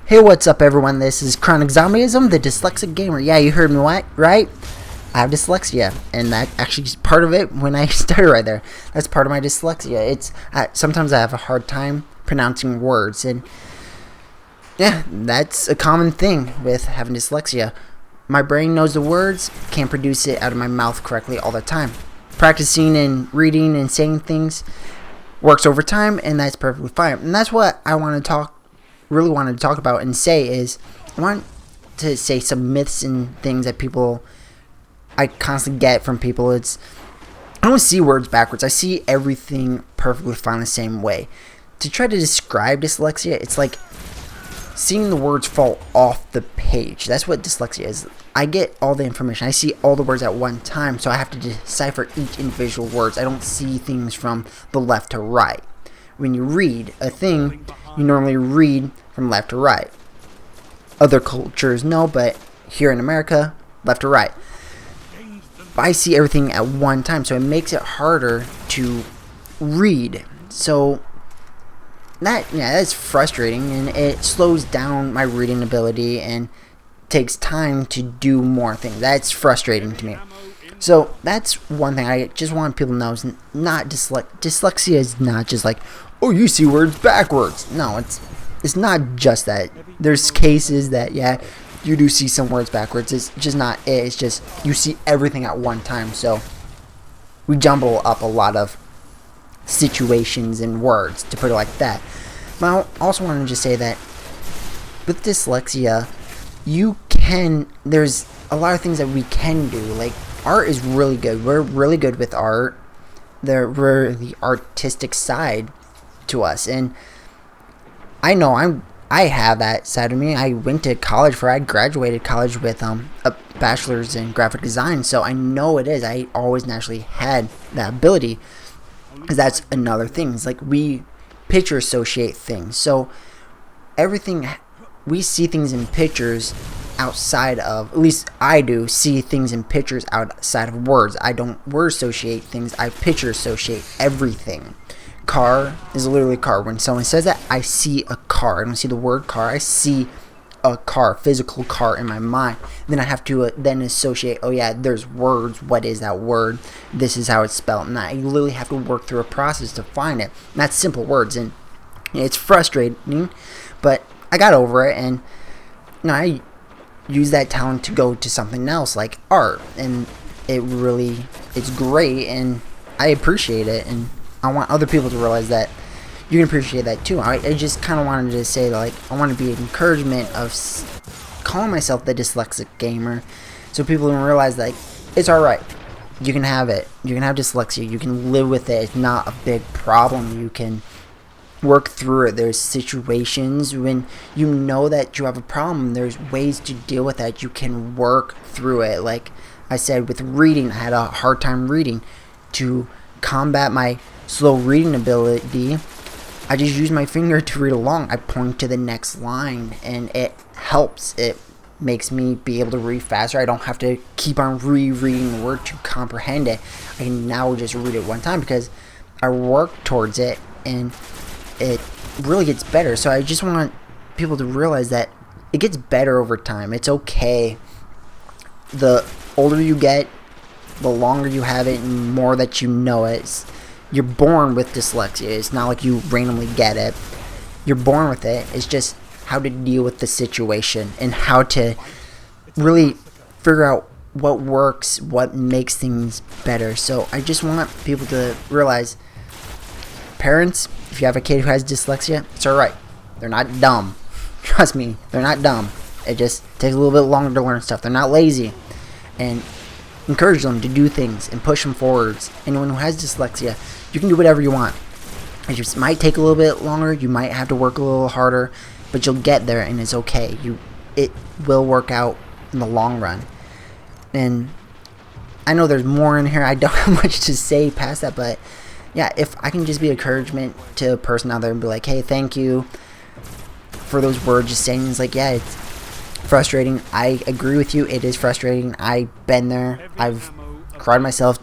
Hey, what's up, everyone? This is Chronic Zombieism, the dyslexic gamer. Yeah, you heard me right? I have dyslexia, and that actually is part of it when I started right there. That's part of my dyslexia. Sometimes I have a hard time pronouncing words, and yeah, that's a common thing with having dyslexia. My brain knows the words, can't produce it out of my mouth correctly all the time. Practicing and reading and saying things works over time, and that's perfectly fine. And that's what I really wanted to talk about and say is I want to say some myths and things that I constantly get from people. I don't see words backwards. I see everything perfectly fine the same way. To try to describe dyslexia, it's like seeing the words fall off the page. That's what dyslexia is. I get all the information. I see all the words at one time, so I have to decipher each individual words. I don't see things from the left to right. When you read a thing, you normally read from left to right. Other cultures no, but here in America, left to right. I see everything at one time, so it makes it harder to read. So that's frustrating, and it slows down my reading ability and takes time to do more things. That's frustrating to me. So that's one thing I just want people to know is not dyslexia is not just like, oh, you see words backwards. No, it's not just that. There's cases that, yeah, you do see some words backwards. It's just not it. It's just you see everything at one time. So we jumble up a lot of situations and words, to put it like that. But I also wanted to just say that with dyslexia, there's a lot of things that we can do. Like, art is really good. We're really good with art. We're the artistic side to us, and I know I have that side of me. I graduated college with a bachelor's in graphic design, so I know it is. I always naturally had that ability, because that's another thing. It's like we picture associate things, so everything we see things in pictures outside of, at least I do see things in pictures outside of words. I don't word associate things, I picture associate everything. Car is literally a car. When someone says that, I see a car. I don't see the word car, I see a car, physical car in my mind. Then I have to then associate, oh yeah, there's words, what is that word, this is how it's spelled, and I literally have to work through a process to find it. And that's simple words, and it's frustrating, but I got over it, and I use that talent to go to something else like art, and it's great, and I appreciate it, and I want other people to realize that you can appreciate that too. I just kind of wanted to say, like, I want to be an encouragement of calling myself the dyslexic gamer, so people can realize that it's alright. You can have it. You can have dyslexia. You can live with it. It's not a big problem. You can work through it. There's situations when you know that you have a problem. There's ways to deal with that. You can work through it. Like I said, with reading, I had a hard time reading. To combat my slow reading ability, I just use my finger to read along. I point to the next line, and it helps. It makes me be able to read faster. I don't have to keep on rereading the word to comprehend it. I can now just read it one time because I work towards it, and it really gets better. So I just want people to realize that it gets better over time. It's okay. The older you get, the longer you have it, and more that you know it. You're born with dyslexia. It's not like you randomly get it. You're born with it. It's just how to deal with the situation and how to really figure out what works, what makes things better. So I just want people to realize, parents, if you have a kid who has dyslexia, it's alright. They're not dumb. Trust me, they're not dumb. It just takes a little bit longer to learn stuff. They're not lazy. And encourage them to do things and push them forwards. Anyone who has dyslexia, you can do whatever you want. It just might take a little bit longer. You might have to work a little harder, but you'll get there, and it's okay. It will work out in the long run. And I know there's more in here. I don't have much to say past that, but yeah, if I can just be encouragement to a person out there and be like, hey, thank you for those words, just saying it's like, yeah, it's frustrating. I agree with you. It is frustrating. I've been there. I've cried myself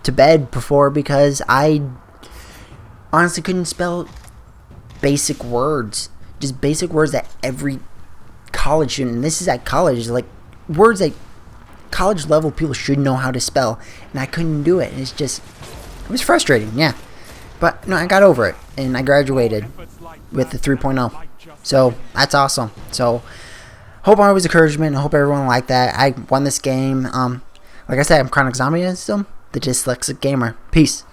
to bed before because I honestly couldn't spell basic words. Just basic words that every college student, and this is at college, like words that college level people should know how to spell, and I couldn't do it. And it was frustrating, yeah. But no, I got over it, and I graduated with the 3.0. So that's awesome. So hope I was encouragement. I hope everyone liked that. I won this game. Like I said, I'm Chronic Zombie still, the Dyslexic Gamer. Peace.